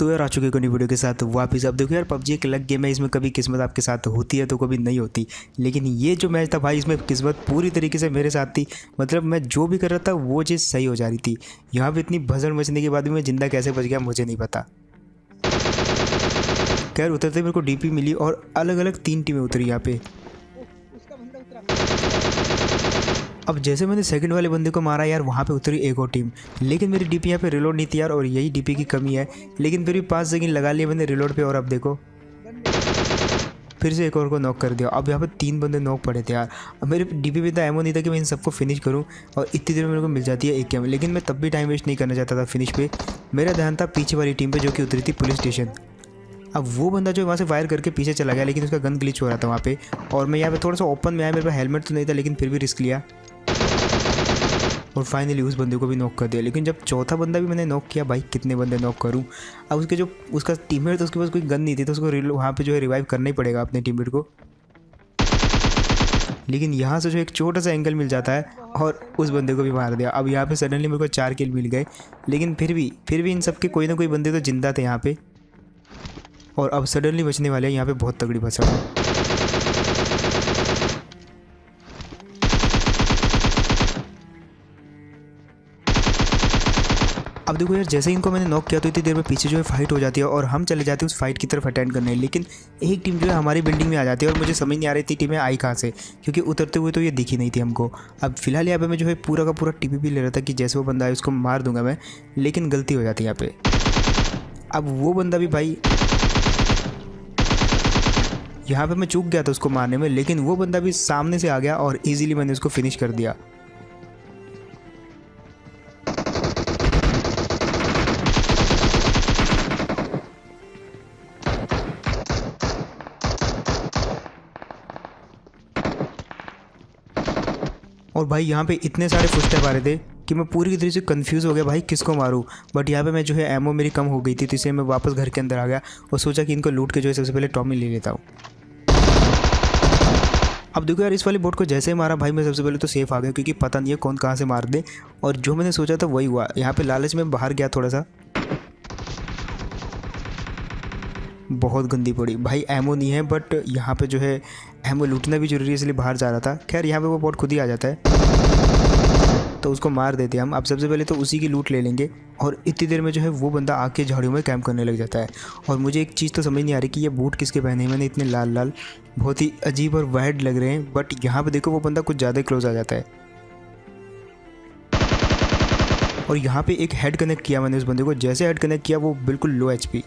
तो यार आ चुके कोई वीडियो के साथ वापस। अब देखो यार, पबजी एक अलग गेम है, इसमें कभी किस्मत आपके साथ होती है तो कभी नहीं होती। लेकिन ये जो मैच था भाई, इसमें किस्मत पूरी तरीके से मेरे साथ थी। मतलब मैं जो भी कर रहा था वो चीज़ सही हो जा रही थी। यहाँ पे इतनी भसड़ मचने के बाद भी मैं जिंदा कैसे बच गया मुझे नहीं पता। खैर उतरते मेरे को डीपी मिली और अलग अलग 3 टीमें उतरी यहाँ पे। अब जैसे मैंने सेकंड वाले बंदे को मारा यार, वहाँ पे उतरी एक और टीम। लेकिन मेरी डीपी यहाँ पे रिलोड नहीं थी यार, और यही डीपी की कमी है। लेकिन फिर भी 5 सेकंड लगा लिए मैंने रिलोड पे, और अब देखो फिर से एक और को नॉक कर दिया। अब यहाँ पे 3 बंदे नॉक पड़े थे यार। अब मेरे डीपी में तो एमो नहीं था कि मैं इन सबको फिनिश करूँ, और इतनी देर में मेरे को मिल जाती है एक गेम। लेकिन मैं तब भी टाइम वेस्ट नहीं करना चाहता था फिनिश पे। मेरा ध्यान था पीछे वाली टीम पे जो कि उतरी थी पुलिस स्टेशन। अब वो बंदा जो वहाँ से फायर करके पीछे चला गया, लेकिन उसका गन ग्लिच हो रहा था वहाँ पे। और मैं यहाँ पे थोड़ा सा ओपन में आया, मेरे पास हेलमेट तो नहीं था, लेकिन फिर भी रिस्क लिया और फाइनली उस बंदे को भी नॉक कर दिया। लेकिन जब चौथा बंदा भी मैंने नॉक किया, भाई कितने बंदे नॉक करूं। अब उसके जो उसका टीममेट था, उसके पास कोई गन नहीं थी, तो उसको वहाँ पे जो है रिवाइव करना ही पड़ेगा अपने टीममेट को। लेकिन यहाँ से जो एक छोटा सा एंगल मिल जाता है और उस बंदे को भी मार दिया। अब यहाँ पे सडनली मेरे को 4 किल मिल गए। लेकिन फिर भी इन सबके कोई ना कोई बंदे तो जिंदा थे यहाँ पे। और अब सडनली बचने वाले हैं यहाँ पे बहुत तगड़ी भसड़। अब देखो यार, जैसे ही इनको मैंने नॉक किया तो इतनी देर में पीछे जो है फाइट हो जाती है और हम चले जाते हैं उस फाइट की तरफ अटेंड करने। लेकिन एक टीम जो है हमारी बिल्डिंग में आ जाती है और मुझे समझ नहीं आ रही थी टीमें आई कहाँ से, क्योंकि उतरते हुए तो ये दिखी नहीं थी हमको। अब फिलहाल यहाँ पे मैं जो है पूरा का पूरा टीपी ले रहा था कि जैसे वो बंदा है उसको मार दूंगा मैं, लेकिन गलती हो जाती है यहाँ पे। अब वो बंदा भी भाई, यहाँ पे मैं चूक गया था उसको मारने में, लेकिन वो बंदा भी सामने से आ गया और ईजिली मैंने उसको फिनिश कर दिया। और भाई यहाँ पे इतने सारे फुटस्टेप आ रहे थे कि मैं पूरी तरह से कंफ्यूज हो गया भाई किसको मारूं। बट यहाँ पे मैं जो है एमओ मेरी कम हो गई थी, तो इसलिए मैं वापस घर के अंदर आ गया और सोचा कि इनको लूट के जो है सबसे पहले टॉमी ले लेता हूँ। अब देखो यार, इस वाले बोट को जैसे ही मारा भाई, मैं सबसे पहले तो सेफ आ गया, क्योंकि पता नहीं है कौन कहाँ से मार दे। और जो मैंने सोचा था वही हुआ। यहाँ पे लालच में बाहर गया थोड़ा सा, बहुत गंदी पड़ी भाई। एमओ नहीं है, बट यहाँ पे जो है एमओ लूटना भी जरूरी है, इसलिए बाहर जा रहा था। खैर यहाँ पे वो बोट खुद ही आ जाता है, तो उसको मार देते हम। अब सबसे पहले तो उसी की लूट ले लेंगे। और इतनी देर में जो है वो बंदा आके झाड़ियों में कैंप करने लग जाता है। और मुझे एक चीज़ तो समझ नहीं आ रही कि ये बूट किसके पहने हैं। मैंने इतने लाल लाल, बहुत ही अजीब और वाइड लग रहे हैं। बट यहाँ पे देखो वो बंदा कुछ ज़्यादा क्लोज आ जाता है। और यहाँ पे एक हेड कनेक्ट किया मैंने उस बंदे को। जैसे हेड कनेक्ट किया वो बिल्कुल लो HP।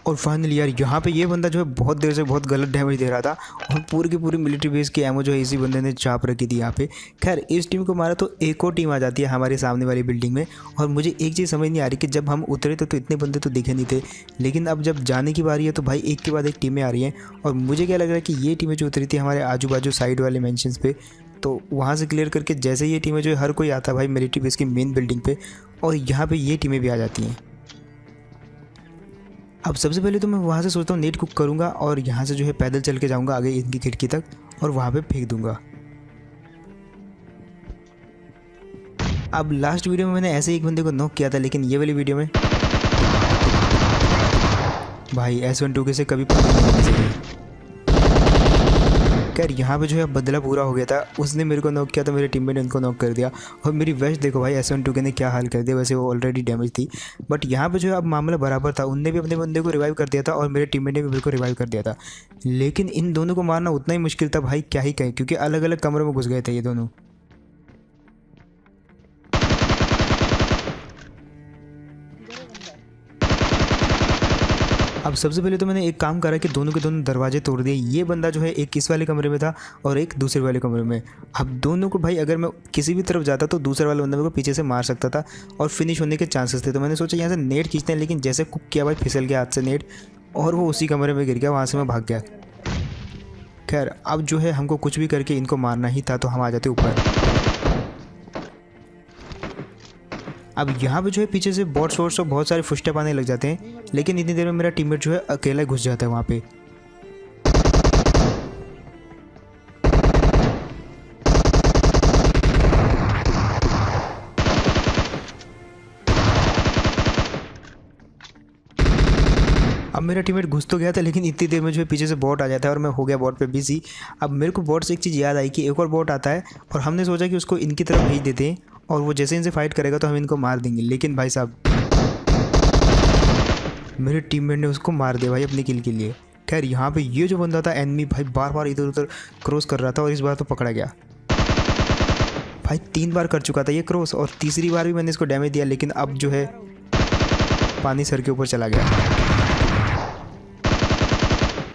और फाइनली यार यहाँ पे ये बंदा जो है बहुत देर से बहुत गलत डैमेज दे रहा था, और पूरी की पूरी मिलिट्री बेस की एमो जो है इसी बंदे ने चाप रखी थी यहाँ पे। खैर इस टीम को मारा तो एक और टीम आ जाती है हमारे सामने वाली बिल्डिंग में। और मुझे एक चीज़ समझ नहीं आ रही कि जब हम उतरे थे तो इतने बंदे तो दिखे नहीं थे, लेकिन अब जब जाने की बारी है तो भाई एक के बाद एक टीमें आ रही हैं। और मुझे क्या लग रहा है कि ये टीमें जो उतरी थी हमारे आजू बाजू साइड वाले मेंशंस पे, तो वहाँ से क्लियर करके जैसे ये टीमें जो है हर कोई आता है भाई मिलिट्री बेस की मेन बिल्डिंग पे, और यहाँ पे ये टीमें भी आ जाती हैं। अब सबसे पहले तो मैं वहाँ से सोचता हूँ नेट कुक करूँगा, और यहाँ से जो है पैदल चल के जाऊँगा आगे इनकी खिड़की तक और वहाँ पे फेंक दूँगा। अब लास्ट वीडियो में मैंने ऐसे ही एक बंदे को नॉक किया था, लेकिन ये वाली वीडियो में भाई S12 के से कभी पता नहीं चली। खैर यहाँ पे जो है बदला पूरा हो गया था। उसने मेरे को नॉक किया था, मेरे टीममेट ने उनको नॉक कर दिया। और मेरी वेस्ट देखो भाई, S12 ने क्या हाल कर दिया। वैसे वो ऑलरेडी डैमेज थी, बट यहाँ पे जो है अब मामला बराबर था। उनने भी अपने बंदे को रिवाइव कर दिया था और मेरे टीममेट ने भी मेरे को रिवाइव कर दिया था। लेकिन इन दोनों को मारना उतना ही मुश्किल था भाई, क्या ही कहें, क्योंकि अलग अलग कमरों में घुस गए थे ये दोनों। अब सबसे पहले तो मैंने एक काम करा कि दोनों के दोनों दरवाजे तोड़ दिए। ये बंदा जो है एक इस वाले कमरे में था और एक दूसरे वाले कमरे में। अब दोनों को भाई अगर मैं किसी भी तरफ जाता तो दूसरे वाले बंदे को पीछे से मार सकता था और फिनिश होने के चांसेस थे। तो मैंने सोचा यहाँ से नेट खींचते हैं, लेकिन जैसे कुक किया भाई फिसल गया हाथ से नेट, और वो उसी कमरे में गिर गया। वहाँ से मैं भाग गया। खैर अब जो है हमको कुछ भी करके इनको मारना ही था, तो हम आ जाते ऊपर। अब यहाँ पे जो है पीछे से बॉट सोर्स और बहुत सारे फुटस्टेप आने लग जाते हैं, लेकिन इतनी देर में मेरा टीममेट जो है अकेला घुस जाता है वहाँ पे। अब मेरा टीममेट घुस तो गया था, लेकिन इतनी देर में जो है पीछे से बॉट आ जाता है और मैं हो गया बॉट पे बिजी। अब मेरे को बॉट से एक चीज़ याद आई कि एक और बॉट आता है और हमने सोचा कि उसको इनकी तरफ भेज देते हैं और वो जैसे इनसे फाइट करेगा तो हम इनको मार देंगे। लेकिन भाई साहब मेरे टीममेट ने उसको मार दिया भाई अपनी किल के लिए। खैर यहाँ पे ये जो बंदा था एनिमी भाई बार बार इधर उधर क्रॉस कर रहा था और इस बार तो पकड़ा गया। भाई 3 बार कर चुका था ये क्रॉस और तीसरी बार भी मैंने इसको डैमेज दिया, लेकिन अब जो है पानी सर के ऊपर चला गया।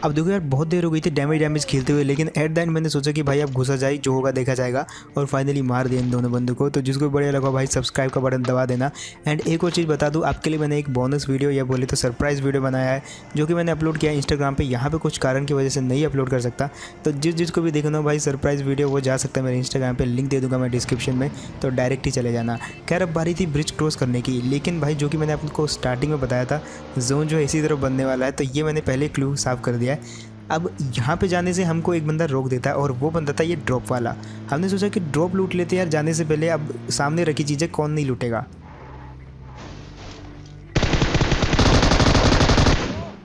अब देखो यार बहुत देर हो गई थी डैमेज खेलते हुए, लेकिन एट द एंड मैंने सोचा कि भाई अब घुसा जाए, जो होगा देखा जाएगा, और फाइनली मार दिया इन दोनों बंदों को। तो जिसको बढ़िया लगा भाई सब्सक्राइब का बटन दबा देना। एंड एक और चीज़ बता दूं आपके लिए, मैंने एक बोनस वीडियो या बोले तो सरप्राइज़ वीडियो बनाया है जो कि मैंने अपलोड किया इंस्टाग्राम पे। यहाँ पे कुछ कारण की वजह से नहीं अपलोड कर सकता, तो जिसको भी देखना हो भाई सरप्राइज़ वीडियो वो जा सकता है मेरे इंस्टाग्राम पर, लिंक दे दूँगा मैं डिस्क्रिप्शन में, तो डायरेक्ट ही चले जाना। खैर अब बारी थी ब्रिज क्रॉस करने की, लेकिन भाई जो कि मैंने आपको स्टार्टिंग में बताया था जोन जो है इसी तरफ बनने वाला है, तो ये मैंने पहले क्लू साफ कर दिया है। अब यहाँ पे जाने से हमको एक बंदा रोक देता है और वो बंदा था ये ड्रॉप वाला। हमने सोचा कि ड्रॉप लूट लेते यार जाने से पहले, अब सामने रखी चीज़ें कौन नहीं लूटेगा।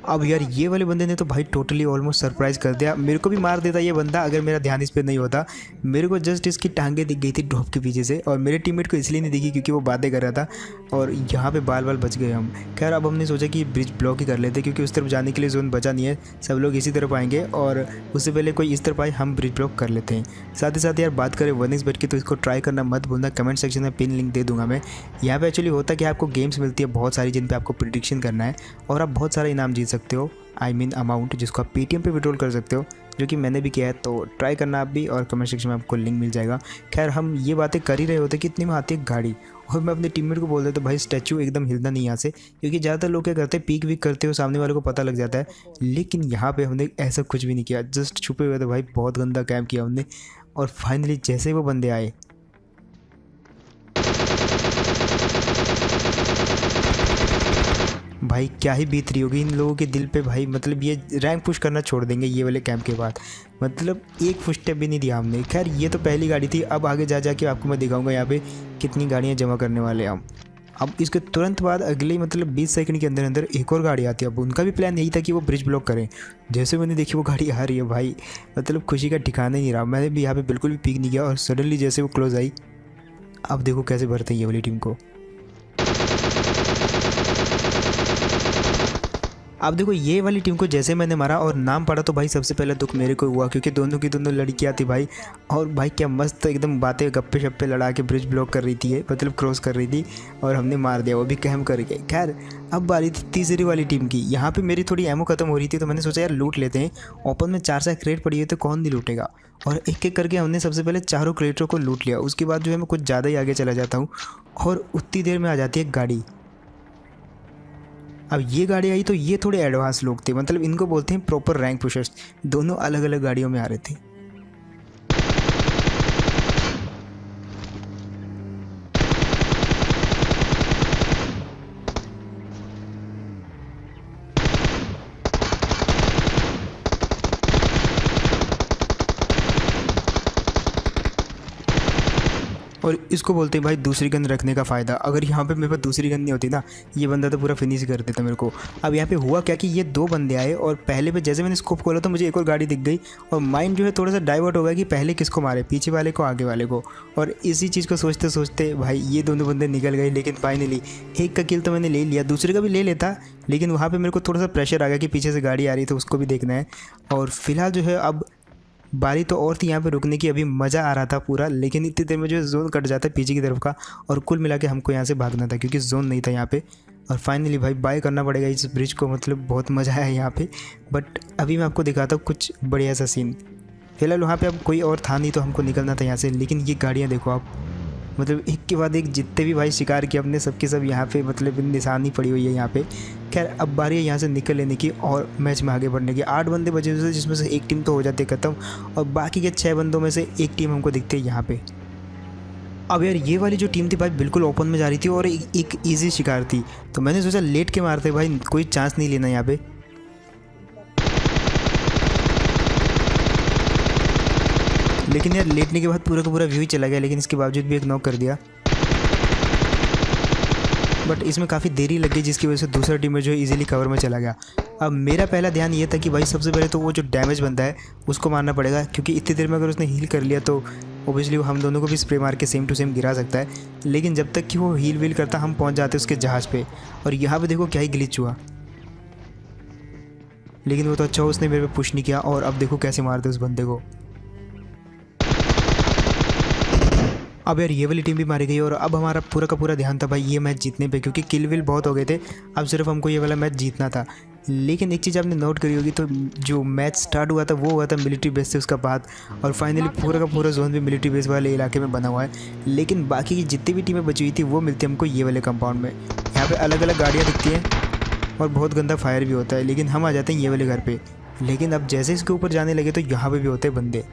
अब यार ये वाले बंदे ने तो भाई टोटली ऑलमोस्ट सरप्राइज़ कर दिया। मेरे को भी मार देता ये बंदा अगर मेरा ध्यान इस पर नहीं होता। मेरे को जस्ट इसकी टांगें दिख गई थी ड्रॉप के पीछे से, और मेरे टीममेट को इसलिए नहीं दिखी क्योंकि वो बातें कर रहा था, और यहाँ पे बाल बाल बच गए हम। खैर अब हमने सोचा कि ब्रिज ब्लॉक ही कर लेते क्योंकि उस तरफ जाने के लिए जोन बचा नहीं है, सब लोग इसी तरफ आएंगे और उससे पहले कोई इस तरफ आए हम ब्रिज ब्लॉक कर लेते हैं। साथ ही साथ यार बात करें 1xbet की, तो इसको ट्राई करना मत भूलना। कमेंट सेक्शन में पिन लिंक दे दूंगा मैं। यहाँ पे एक्चुअली होता है कि आपको गेम्स मिलती है बहुत सारी जिन पे आपको प्रेडिक्शन करना है और आप बहुत सारा इनाम जीत सकते हो, आई मीन अमाउंट, जिसको आप पेटीएम पे विड्रॉल कर सकते हो, जो कि मैंने भी किया है। तो ट्राई करना आप भी, और कमेंट सेक्शन में आपको लिंक मिल जाएगा। खैर हम ये बातें कर ही रहे होते कि इतनी में आती है गाड़ी, और मैं अपने टीममेट को बोल देता भाई स्टैचू एकदम हिलना नहीं यहाँ से, क्योंकि ज़्यादातर लोग क्या करते हैं पीक वीक करते हो, सामने वाले को पता लग जाता है। लेकिन यहाँ पे हमने ऐसा कुछ भी नहीं किया, जस्ट छुपे हुए थे भाई, बहुत गंदा कैम्प किया हमने। और फाइनली जैसे वो बंदे आए, भाई क्या ही बीत रही होगी इन लोगों के दिल पे भाई। मतलब ये रैंक पुश करना छोड़ देंगे ये वाले कैंप के बाद, मतलब एक फुट स्टेप भी नहीं दिया हमने। खैर ये तो पहली गाड़ी थी, अब आगे जा के आपको मैं दिखाऊंगा यहाँ पे कितनी गाड़ियाँ जमा करने वाले हैं हम। अब इसके तुरंत बाद अगले मतलब 20 सेकंड के अंदर अंदर एक और गाड़ी आती है। अब उनका भी प्लान यही था कि वो ब्रिज ब्लॉक करें। जैसे मैंने देखी वो गाड़ी आ रही है भाई, मतलब खुशी का ठिकाना ही नहीं रहा। मैंने भी यहाँ पे बिल्कुल भी पीक नहीं किया, और सडनली जैसे वो क्लोज आई, अब देखो कैसे भरते हैं ये वाली टीम को। अब देखो ये वाली टीम को जैसे मैंने मारा और नाम पड़ा, तो भाई सबसे पहले दुख मेरे को हुआ, क्योंकि दोनों की दोनों लड़कियां थी भाई। और भाई क्या मस्त एकदम बातें गप्पे शप्पे लड़ा के ब्रिज ब्लॉक कर रही थी, मतलब क्रॉस कर रही थी, और हमने मार दिया, वो भी कैम्प करके। खैर अब बारी थी तीसरी वाली टीम की। यहाँ पे मेरी थोड़ी एमो खत्म हो रही थी, तो मैंने सोचा यार लूट लेते हैं। ओपन में 4 क्रेट पड़ी है तो कौन नहीं लूटेगा, और एक एक करके हमने सबसे पहले चारों क्रेटों को लूट लिया। उसके बाद जो है मैं कुछ ज़्यादा ही आगे चला जाता हूँ, और उतनी देर में आ जाती है गाड़ी। अब ये गाड़ी आई तो ये थोड़े एडवांस लोग थे, मतलब इनको बोलते हैं प्रॉपर रैंक पुशर्स। दोनों अलग अलग गाड़ियों में आ रहे थे। और इसको बोलते हैं भाई दूसरी गन रखने का फ़ायदा। अगर यहाँ पे मेरे पास दूसरी गन नहीं होती ना, ये बंदा तो पूरा फिनिश कर देता मेरे को। अब यहाँ पे हुआ क्या कि ये 2 बंदे आए, और पहले पे जैसे मैंने स्कोप खोला तो मुझे एक और गाड़ी दिख गई, और माइंड जो है थोड़ा सा डाइवर्ट हो गया कि पहले किसको मारे, पीछे वाले को आगे वाले को। और इसी चीज़ को सोचते सोचते भाई ये दोनों बंदे निकल गए। लेकिन फाइनली एक का किल तो मैंने ले लिया, दूसरे का भी ले लेता, लेकिन वहाँ पर मेरे को थोड़ा सा प्रेशर आ गया कि पीछे से गाड़ी आ रही तो उसको भी देखना है। और फिलहाल जो है अब बारी तो और थी यहाँ पे रुकने की, अभी मज़ा आ रहा था पूरा। लेकिन इतनी देर में जो है जोन कट जाता है पीछे की तरफ का, और कुल मिला के हमको यहाँ से भागना था क्योंकि जोन नहीं था यहाँ पे। और फाइनली भाई बाय करना पड़ेगा इस ब्रिज को, मतलब बहुत मज़ा आया यहाँ पे। बट अभी मैं आपको दिखाता हूँ कुछ बढ़िया सा सीन। फिलहाल वहाँ पे अब कोई और था नहीं तो हमको निकलना था यहाँ से। लेकिन ये गाड़ियाँ देखो आप, मतलब एक के बाद एक जितने भी भाई शिकार किए अपने सबके सब यहाँ पे मतलब निशानी पड़ी हुई है यहाँ पे। खैर अब बारी है यहाँ से निकल लेने की और मैच में आगे बढ़ने की। 8 बंदे बचे हुए थे, जिसमें से एक टीम तो हो जाती है ख़त्म, और बाकी के 6 बंदों में से एक टीम हमको दिखती है यहाँ पे। अब यार ये वाली जो टीम थी भाई बिल्कुल ओपन में जा रही थी और एक ईजी शिकार थी, तो मैंने सोचा लेट के मारते भाई, कोई चांस नहीं लेना यहाँ पे। लेकिन यार लेटने के बाद पूरा का पूरा व्यू ही चला गया, लेकिन इसके बावजूद भी एक नॉक कर दिया। बट इसमें काफ़ी देरी लग गई जिसकी वजह से दूसरा टीम जो है इजीली कवर में चला गया। अब मेरा पहला ध्यान ये था कि भाई सबसे पहले तो वो जो डैमेज बंदा है उसको मारना पड़ेगा, क्योंकि इतनी देर में अगर उसने हील कर लिया तो ओबियसली वो हम दोनों को भी स्प्रे मार के सेम टू सेम गिरा सकता है। लेकिन जब तक कि वो हील वील करता हम पहुँच जाते उसके जहाज़ पे। और यहाँ पे देखो क्या ही ग्लिच हुआ, लेकिन वो तो अच्छा उसने मेरे पे पुश नहीं किया। और अब देखो कैसे मारते उस बंदे को। अब यार ये वाली टीम भी मारी गई और अब हमारा पूरा का पूरा ध्यान था भाई ये मैच जीतने पे, क्योंकि किल विल बहुत हो गए थे। अब सिर्फ हमको ये वाला मैच जीतना था। लेकिन एक चीज़ आपने नोट करी होगी, तो जो मैच स्टार्ट हुआ था वो हुआ था मिलिट्री बेस से उसका बाद, और फाइनली पूरा का पूरा जोन भी मिलिट्री बेस वाले इलाके में बना हुआ है। लेकिन बाकी की जितनी भी टीमें बची हुई थी वो मिलती है हमको ये वाले कंपाउंड में। यहाँ पर अलग अलग गाड़ियाँ दिखती हैं और बहुत गंदा फायर भी होता है, लेकिन हम आ जाते हैं ये वाले घर पर। लेकिन अब जैसे इसके ऊपर जाने लगे तो यहाँ पर भी होते हैं बंदे।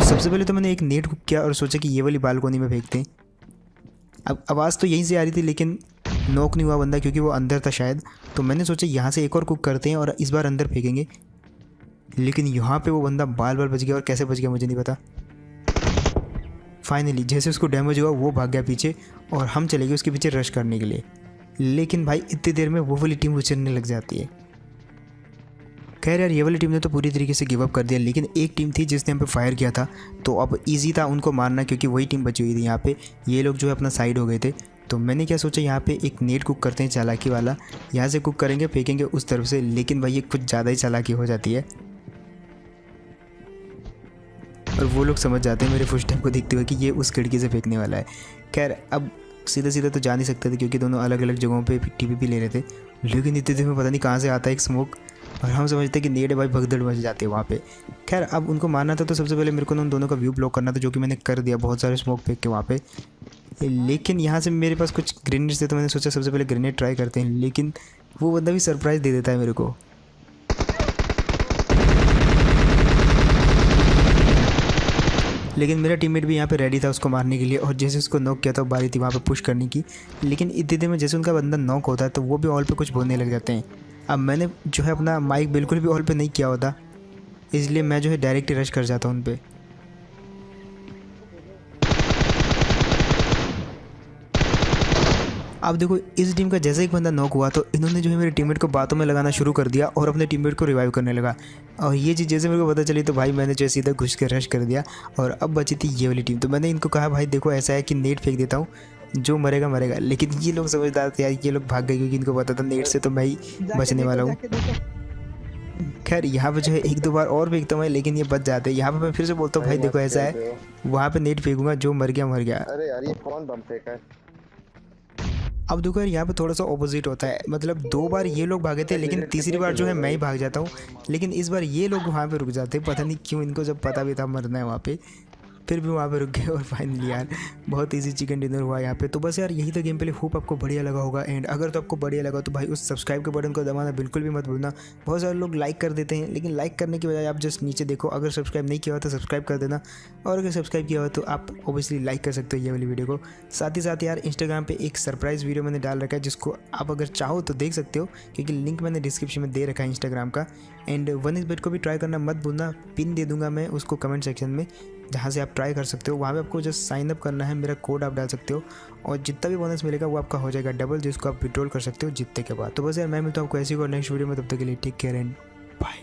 सबसे पहले तो मैंने एक नेट कुक किया और सोचा कि ये वाली बालकोनी में फेंकते हैं। अब आवाज़ तो यहीं से आ रही थी लेकिन नॉक नहीं हुआ बंदा, क्योंकि वो अंदर था शायद। तो मैंने सोचा यहाँ से एक और कुक करते हैं और इस बार अंदर फेंकेंगे। लेकिन यहाँ पे वो बंदा बाल बाल बच गया, और कैसे बच गया मुझे नहीं पता। फाइनली जैसे उसको डैमेज हुआ वो भाग गया पीछे और हम चले गए उसके पीछे रश करने के लिए। लेकिन भाई इतनी देर में वो वाली टीम उछलने लग जाती है। खैर यार ये वाली टीम ने तो पूरी तरीके से गिव अप कर दिया, लेकिन एक टीम थी जिसने हम पे फायर किया था, तो अब इजी था उनको मारना, क्योंकि वही टीम बची हुई थी। यहाँ पे ये लोग जो है अपना साइड हो गए थे। तो मैंने क्या सोचा यहाँ पे एक नेट कुक करते हैं चालाकी वाला। यहाँ से कुक करेंगे, फेंकेंगे उस तरफ से। लेकिन भाई ये कुछ ज़्यादा ही चालाकी हो जाती है और वो लोग समझ जाते हैं मेरे फुटस्टेप को देखते हुए कि ये उस खिड़की से फेंकने वाला है। खैर अब सीधा सीधा तो जा नहीं सकते थे, क्योंकि दोनों अलग अलग जगहों पे टीपीपी ले रहे थे। लेकिन इतने देर में पता नहीं कहाँ से आता है एक स्मोक, और हम समझते कि नेट है भाई, भगदड़ मच जाती है वहाँ पे। खैर अब उनको मारना था तो सबसे पहले मेरे को उन दोनों का व्यू ब्लॉक करना था, जो कि मैंने कर दिया बहुत सारे स्मोक फेंक के वहाँ पे। लेकिन यहाँ से मेरे पास कुछ ग्रेनेड्स थे, तो मैंने सोचा सबसे पहले ग्रेनेड ट्राई करते हैं। लेकिन वो बंदा भी सरप्राइज़ दे देता है मेरे को। लेकिन मेरा टीममेट भी यहाँ पे रेडी था उसको मारने के लिए, और जैसे उसको नॉक किया तो बारी थी वहाँ पे पुश करने की। लेकिन इतनी देर में जैसे उनका बंदा नॉक होता है तो वो भी ऑल पे कुछ बोलने लग जाते हैं। अब मैंने जो है अपना माइक बिल्कुल भी ऑल पे नहीं किया होता, इसलिए मैं जो है डायरेक्ट रश कर जाता हूँ उन पे। अब देखो इस टीम का जैसे एक बंदा नॉक हुआ तो इन्होंने जो है मेरे टीममेट को बातों में लगाना शुरू कर दिया और अपने टीममेट को रिवाइव करने लगा। और ये चीज़ जैसे मेरे को पता चली तो भाई मैंने जो सीधा घुस के रश कर दिया। और अब बची थी ये वाली टीम, तो मैंने इनको कहा भाई देखो ऐसा है कि नेट फेंक देता हूँ, जो मरेगा मरेगा। लेकिन ये लोग समझदार थे यार, ये लोग भाग गए क्योंकि इनको पता था नेट से तो मैं ही बचने वाला हूँ। खैर यहाँ पे जो है एक दो बार और फेंकता हूँ, लेकिन ये बच जाते हैं। यहाँ पे मैं फिर से बोलता हूँ भाई देखो ऐसा है, वहाँ पे नेट फेंकूंगा, जो मर गया मर गया। अरे यार ये कौन बम फेंका है? अब देखो यार यहाँ पे थोड़ा सा ऑपोजिट होता है, मतलब 2 बार ये लोग भागे थे, लेकिन तीसरी बार जो है मैं ही भाग जाता हूँ। लेकिन इस बार ये लोग वहाँ पे रुक जाते हैं, पता नहीं क्यों, इनको जब पता भी था मरना है वहाँ पे, फिर भी वहाँ पे रुक गए। और फाइनली यार बहुत इजी चिकन डिनर हुआ यहाँ पे। तो बस यार यही था गेम प्ले, होप आपको बढ़िया लगा होगा। एंड अगर तो आपको बढ़िया लगा तो भाई उस सब्सक्राइब के बटन को दबाना बिल्कुल भी मत भूलना। बहुत सारे लोग लाइक कर देते हैं, लेकिन लाइक करने की बजाय आप जस्ट नीचे देखो, अगर सब्सक्राइब नहीं किया हो तो सब्सक्राइब कर देना, और अगर सब्सक्राइब किया हो तो आप ओबियसली लाइक कर सकते हो ये वाली वीडियो को। साथ ही साथ यार इंस्टाग्राम पर एक सरप्राइज़ वीडियो मैंने डाल रखा है, जिसको आप अगर चाहो तो देख सकते हो, क्योंकि लिंक मैंने डिस्क्रिप्शन में दे रखा है इंस्टाग्राम का। एंड 1xbet को भी ट्राई करना मत भूलना, पिन दे दूंगा मैं उसको कमेंट सेक्शन में, जहाँ से आप ट्राई कर सकते हो। वहाँ पे आपको जस्ट साइन अप करना है, मेरा कोड आप डाल सकते हो, और जितना भी बोनस मिलेगा वो आपका हो जाएगा डबल, जिसको आप विड्रॉल कर सकते हो जीतने के बाद। तो बस यार मैं मिलता हूँ आपको ऐसी और नेक्स्ट वीडियो में, तब तक के लिए टेक केयर एंड बाय।